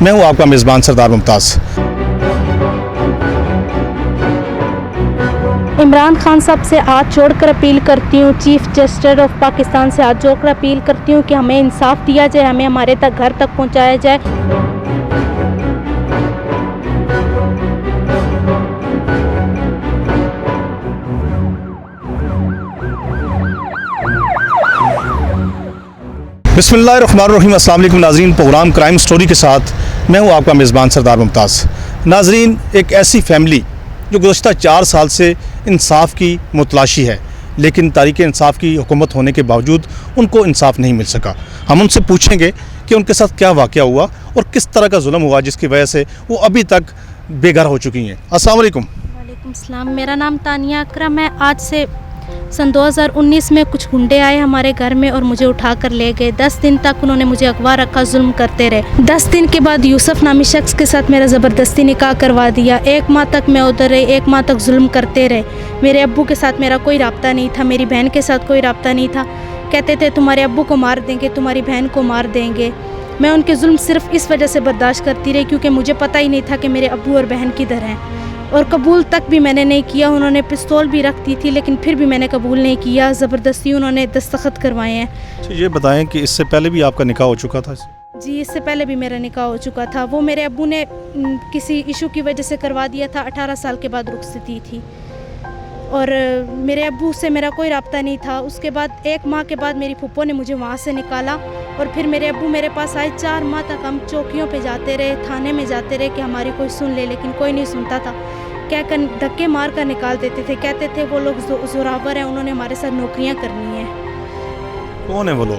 मैं हूं आपका मेज़बान सरदार मुमताज़। इमरान खान साहब से हाथ जोड़कर अपील करती हूँ, चीफ जस्टिस ऑफ पाकिस्तान से हाथ जोड़कर अपील करती हूँ कि हमें इंसाफ दिया जाए, हमें हमारे तक घर तक पहुँचाया जाए। बिस्मिल्लाहिर्रहमानिर्रहीम। अस्सलाम वालेकुम नाज़रीन, प्रोग्राम क्राइम स्टोरी के साथ मैं हूं आपका मेज़बान सरदार मुमताज़। नाज़रीन, एक ऐसी फैमिली जो गुज़श्ता 4 साल से इंसाफ की मुतलाशी है, लेकिन तारीख़ इंसाफ की हुकूमत होने के बावजूद उनको इंसाफ नहीं मिल सका। हम उनसे पूछेंगे कि उनके साथ क्या वाक़या हुआ और किस तरह का जुल्म हुआ जिसकी वजह से वो अभी तक बेघर हो चुकी हैं। अस्सलाम वालेकुम। वालेकुम सलाम, मेरा नाम तानिया अकरम है। आज से सन 2019 में कुछ गुंडे आए हमारे घर में और मुझे उठा कर ले गए। 10 दिन तक उन्होंने मुझे अगवा रखा, जुल्म करते रहे। 10 दिन के बाद यूसुफ नामी शख्स के साथ मेरा ज़बरदस्ती निकाह करवा दिया। 1 माह तक मैं उधर रही, 1 माह तक जुल्म करते रहे। मेरे अब्बू के साथ मेरा कोई राब्ता नहीं था, मेरी बहन के साथ कोई राब्ता नहीं था। कहते थे तुम्हारे अब्बू को मार देंगे, तुम्हारी बहन को मार देंगे। मैं उनके जुल्म सिर्फ इस वजह से बर्दाश्त करती रही क्योंकि मुझे पता ही नहीं था कि मेरे अब्बू और बहन किधर हैं। और कबूल तक भी मैंने नहीं किया। उन्होंने पिस्तौल भी रख दी थी लेकिन फिर भी मैंने कबूल नहीं किया। ज़बरदस्ती उन्होंने दस्तखत करवाए हैं। ये बताएं कि इससे पहले भी आपका निकाह हो चुका था? जी, इससे पहले भी मेरा निकाह हो चुका था। वो मेरे अब्बू ने किसी इशू की वजह से करवा दिया था। 18 साल के बाद रुखसती थी और मेरे अब्बू से मेरा कोई राब्ता नहीं था। उसके बाद 1 माह के बाद मेरी फूफो ने मुझे वहाँ से निकाला और फिर मेरे अब्बू मेरे पास आए। 4 माह तक हम चौकियों पे जाते रहे, थाने में जाते रहे कि हमारी कोई सुन ले, लेकिन कोई नहीं सुनता था। क्या कर धक्के मार कर निकाल देते थे। कहते थे वो लोग जोरावर हैं, उन्होंने हमारे साथ नौकरियाँ करनी है। कौन है वो लोग?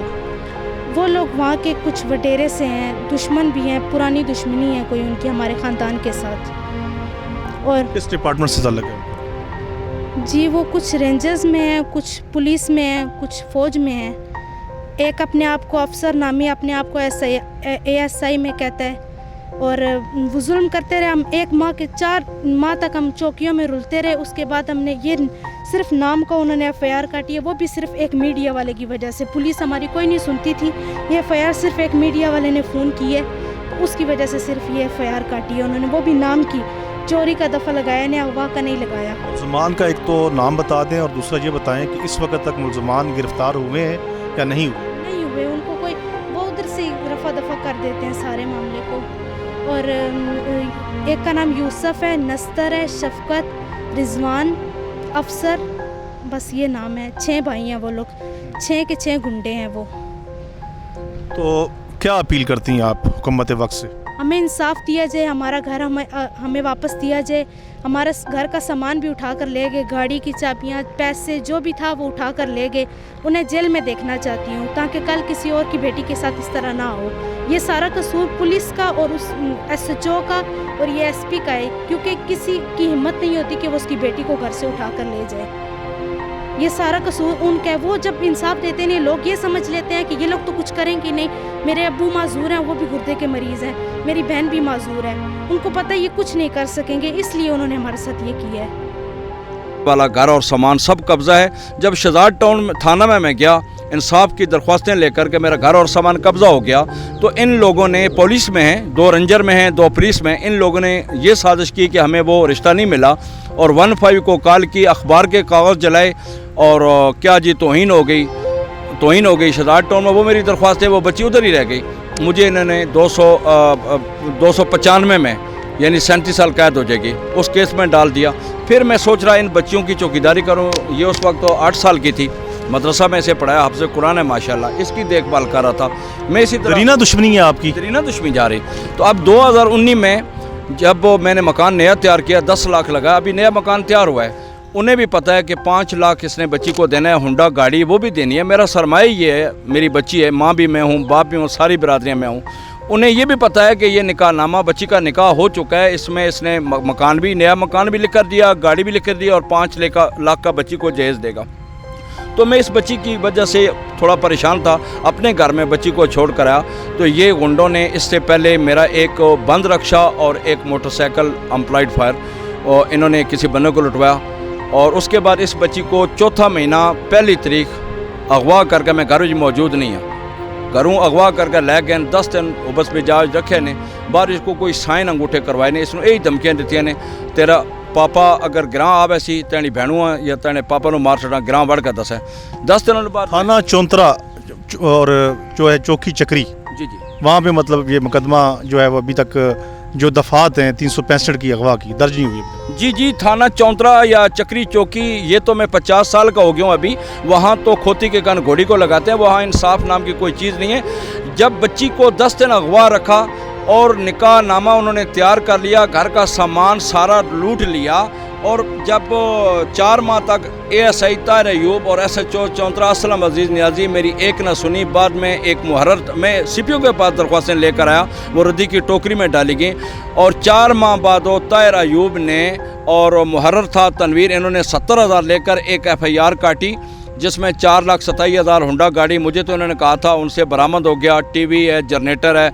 वो लोग वहाँ के कुछ वडेरे से हैं, दुश्मन भी हैं, पुरानी दुश्मनी है कोई उनकी हमारे ख़ानदान के साथ। और किस डिपार्टमेंट से ताल्लुक़ है? जी, वो कुछ रेंजर्स में हैं, कुछ पुलिस में हैं, कुछ फ़ौज में हैं। एक अपने आप को अफसर नामी अपने आप को ASI में कहता है और वो जुल्म करते रहे। हम 1 माह के 4 माह तक हम चौकियों में रुलते रहे। उसके बाद हमने ये सिर्फ नाम का उन्होंने FIR काटी है, वो भी सिर्फ एक मीडिया वाले की वजह से। पुलिस हमारी कोई नहीं सुनती थी। ये FIR सिर्फ एक मीडिया वाले ने फ़ोन की है, तो उसकी वजह से सिर्फ ये FIR काटी है उन्होंने, वो भी नाम की। चोरी का दफ़ा लगाया ने, अगवा का नहीं लगाया। मुलज़मान का एक तो नाम बता दें और दूसरा ये बताएं कि इस वक्त तक मुलज़मान गिरफ्तार हुए हैं या नहीं हुए? नहीं हुए, उनको कोई वो उधर से रफ़ा दफ़ा कर देते हैं सारे मामले को। और एक का नाम यूसुफ है, नस्तर है, शफकत, रिजवान, अफसर, बस ये नाम है। 6 भाई हैं वो लोग, 6 के 6 गुंडे हैं वो। तो क्या अपील करती हैं आप हुकूमत वक्त से? हमें इंसाफ दिया जाए, हमारा घर हमें वापस दिया जाए। हमारा घर का सामान भी उठा कर ले गए, गाड़ी की चाबियाँ, पैसे जो भी था वो उठा कर ले गए। उन्हें जेल में देखना चाहती हूँ ताकि कल किसी और की बेटी के साथ इस तरह ना हो। ये सारा कसूर पुलिस का और उस SHO का और ये SP का है क्योंकि किसी की हिम्मत नहीं होती कि वो उसकी बेटी को घर से उठा कर ले जाए। ये सारा कसूर उनका है। वो जब इंसाफ देते नहीं, लोग ये समझ लेते हैं कि ये लोग तो कुछ करेंगे नहीं। मेरे अब्बू माजूर हैं, वो भी गुर्दे के मरीज़ हैं, मेरी बहन भी माजूर है। उनको पता है ये कुछ नहीं कर सकेंगे, इसलिए उन्होंने हमारे साथ ये किया है। वाला घर और सामान सब कब्ज़ा है। जब शहजाद टाउन थाना में मैं गया इंसाफ की दरख्वास्तें लेकर के, मेरा घर और सामान कब्ज़ा हो गया, तो इन लोगों ने, पुलिस में हैं, 2 रेंजर में हैं, 2 पुलिस में, इन लोगों ने ये साजिश की कि हमें वो रिश्ता नहीं मिला और 15 को कॉल की, अखबार के कागज़ जलाए और क्या जी तौहीन हो गई शहजाद टाउन में। वो मेरी दरख्वास्त है वो बच्ची उधर ही रह गई। मुझे इन्होंने 295 में यानी 37 साल कैद हो जाएगी उस केस में डाल दिया। फिर मैं सोच रहा इन बच्चियों की चौकीदारी करूं। ये उस वक्त तो 8 साल की थी, मदरसा में इसे पढ़ाया, हाफ़िज़ कुरान है माशाल्लाह, इसकी देखभाल कर रहा था मैं। इसी तरह दरीना दुश्मनी है आपकी? दरीना दुश्मनी जा रही। तो अब 2019 में जब मैंने मकान नया तैयार किया, 10 लाख लगा, अभी नया मकान तैयार हुआ है। उन्हें भी पता है कि 5 लाख इसने बच्ची को देना है, हुंडा गाड़ी वो भी देनी है। मेरा सरमाया ये है, मेरी बच्ची है, माँ भी मैं हूँ, बाप भी हूँ, सारी बरादरियाँ मैं हूँ। उन्हें ये भी पता है कि ये निकाहनामा, बच्ची का निकाह हो चुका है, इसमें इसने मकान भी, नया मकान भी लिख कर दिया, गाड़ी भी लिख कर दिया और 5 लाख का बच्ची को जहेज़ देगा। तो मैं इस बच्ची की वजह से थोड़ा परेशान था, अपने घर में बच्ची को छोड़ कर आया। तो ये गुंडों ने इससे पहले मेरा एक बंद रक्षा और एक मोटरसाइकिल एम्प्लॉयड फायर, और इन्होंने किसी बंदे को लुटवाया। और उसके बाद इस बच्ची को चौथा महीना 1 तारीख अगवा करके, मैं घर मौजूद नहीं है, घरों अगवा करके ले गए, 10 दिन बस मिजाज रखे ने। बाहर इसको कोई साइन अंगूठे करवाए ने, इसमें यही धमकियां दित्तियां ने, तेरा पापा अगर ग्रां आवे सी तेरी भैनू या तेने पापा नु मार छड़ा, ग्रां वड़ के दस है। 10 दिनों बाद थाना चौंतरा और जो है चौकी चक्री, जी जी वहाँ पे मतलब ये मुकदमा जो है वो अभी तक जो दफात हैं 365 की अगवा की दर्ज नहीं हुई। जी जी, थाना चौंतरा या चक्री चौकी, ये तो मैं 50 साल का हो गया हूँ अभी। वहाँ तो खोती के कान घोड़ी को लगाते हैं, वहाँ इंसाफ नाम की कोई चीज़ नहीं है। जब बच्ची को 10 दिन अगवा रखा और निकाह नामा उन्होंने तैयार कर लिया, घर का सामान सारा लूट लिया, और जब 4 माह तक ASI ताहिर अयूब और SHO चौंतरा असलम अजीज़ नियाजी मेरी एक न सुनी, बाद में एक मुहर्रर मैं CPO के पास दरख्वास्तें लेकर आया, वो रद्दी की टोकरी में डाली गई, और 4 माह बाद वो ताहिर अयूब ने और मुहर्रर था तनवीर, इन्होंने 70,000 लेकर एक FIR काटी जिसमें 4,27,000 हुंडा गाड़ी, मुझे तो इन्होंने कहा था उनसे बरामद हो गया, टीवी है, जनरेटर है,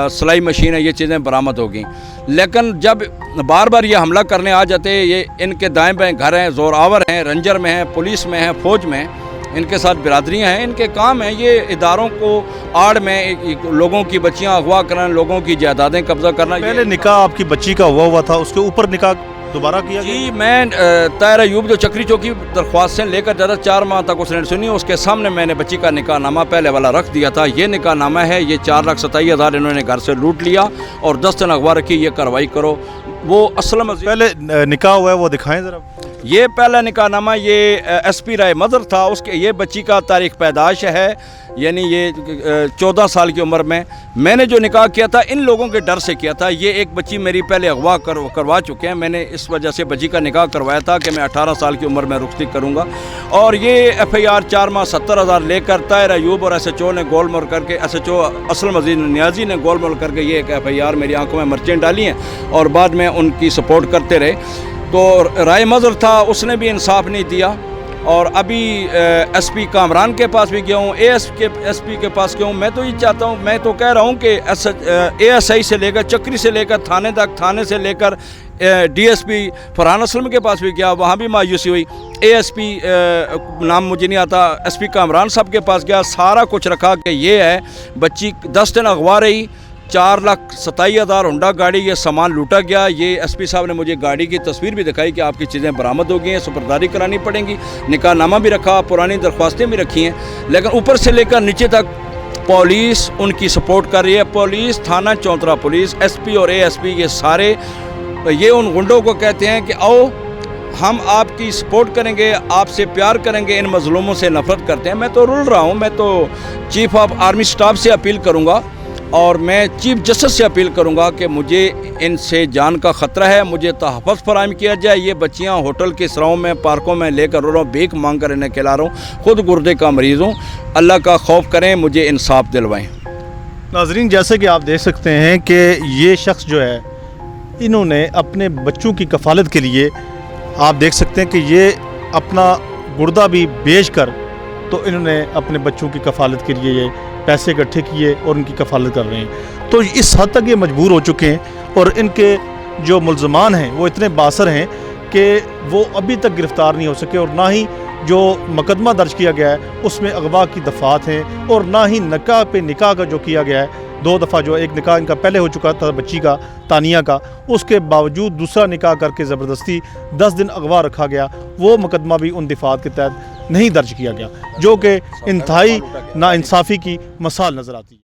सिलाई मशीन है, ये चीज़ें बरामद हो गई। लेकिन जब बार बार ये हमला करने आ जाते, ये इनके दाएं बाएं घर हैं, ज़ोरावर हैं, रंजर में हैं, पुलिस में हैं, फ़ौज में हैं, इनके साथ बिरादरियाँ हैं, इनके काम हैं ये इदारों को आड़ में लोगों की बच्चियाँ अगवा करना, लोगों की जायदादें कब्जा करना। पहले निकाह आपकी बच्ची का हुआ था, उसके ऊपर निकाह दोबारा किया गया? जी, मैं ताहिर अयूब जो चक्री चौकी दरख्वास्तें लेकर ज़्यादा 4 माह तक उसने सुनी, उसके सामने मैंने बच्ची का निकाह नामा पहले वाला रख दिया था। ये निकाह नामा है, ये 4,27,000 इन्होंने घर से लूट लिया और 10 दिन अगवा रखी, ये कार्रवाई करो। वो असलम पहले निकाह हुआ है वो दिखाएं ज़रा। ये पहला निकाह नामा ये SP राय मदर था, उसके ये बच्ची का तारीख पैदाश है, यानी ये 14 साल की उम्र में मैंने जो निकाह किया था इन लोगों के डर से किया था। ये एक बच्ची मेरी पहले अगवा करवा चुके हैं, मैंने इस वजह से बच्ची का निकाह करवाया था कि मैं 18 साल की उम्र में रुख्ती करूँगा। और ये FIR 4 माह 70,000 लेकर ताहिर अयूब और SHO ने गोल मोल करके, SHO असलम अजीज़ नियाजी ने गोल मोल करके ये एक FIR मेरी आंखों में मिर्चें डाली हैं और बाद में उनकी सपोर्ट करते रहे। तो राय मदर था, उसने भी इंसाफ नहीं दिया, और अभी SP कामरान के पास भी गया हूँ, SP के पास गया हूँ। मैं तो ये चाहता हूँ, मैं तो कह रहा हूँ कि ASI से लेकर चक्री से लेकर थाने तक, थाने से लेकर DSP फरहान असलम के पास भी गया, वहाँ भी मायूसी हुई। ASP नाम मुझे नहीं आता, SP कामरान साहब के पास गया, सारा कुछ रखा कि ये है बच्ची 10 दिन अगवा रही, 4,27,000 हुंडा गाड़ी, ये सामान लूटा गया। ये SP साहब ने मुझे गाड़ी की तस्वीर भी दिखाई कि आपकी चीज़ें बरामद हो गई हैं, सुपरदारी करानी पड़ेंगी, निकाह नामा भी रखा, पुरानी दरख्वास्तें भी रखी हैं, लेकिन ऊपर से लेकर नीचे तक पुलिस उनकी सपोर्ट कर रही है। पुलिस, थाना चौंतरा पुलिस, SP और ASP ये सारे ये उन गुंडों को कहते हैं कि आओ हम आपकी सपोर्ट करेंगे, आपसे प्यार करेंगे, इन मजलूमों से नफरत करते हैं। मैं तो रुल रहा हूँ, मैं तो चीफ ऑफ आर्मी स्टाफ से अपील करूँगा और मैं चीफ जस्टिस से अपील करूंगा कि मुझे इनसे जान का ख़तरा है, मुझे तहफ़्फ़ुज़ फराहम किया जाए। ये बच्चियां होटल के सराहों में, पार्कों में लेकर रो रहा हूँ, भीख मांग कर इन्हें खिला रहा हूँ, खुद गुर्दे का मरीज़ हूँ। अल्लाह का खौफ करें, मुझे इंसाफ दिलवाएं। नाज़रीन, जैसे कि आप देख सकते हैं कि ये शख्स जो है, इन्होंने अपने बच्चों की कफ़ालत के लिए, आप देख सकते हैं कि ये अपना गुर्दा भी बेच कर तो इन्होंने अपने बच्चों की कफ़ालत के लिए ये पैसे इकट्ठे किए और उनकी कफ़ालत कर रहे हैं। तो इस हद तक ये मजबूर हो चुके हैं और इनके जो मुल्ज़मान हैं वो इतने बासर हैं कि वो अभी तक गिरफ़्तार नहीं हो सके, और ना ही जो मुकदमा दर्ज किया गया है उसमें अगवा की दफ़ात हैं, और ना ही निकाह पे निकाह का जो किया गया है, 2 दफ़ा जो एक निकाह इनका पहले हो चुका था बच्ची का, तानिया का, उसके बावजूद दूसरा निकाह करके ज़बरदस्ती 10 दिन अगवा रखा गया। वो मुकदमा भी उन दफ़ात के तहत नहीं दर्ज किया गया, जो कि इंतहाई नाइंसाफ़ी की मिसाल नज़र आती है।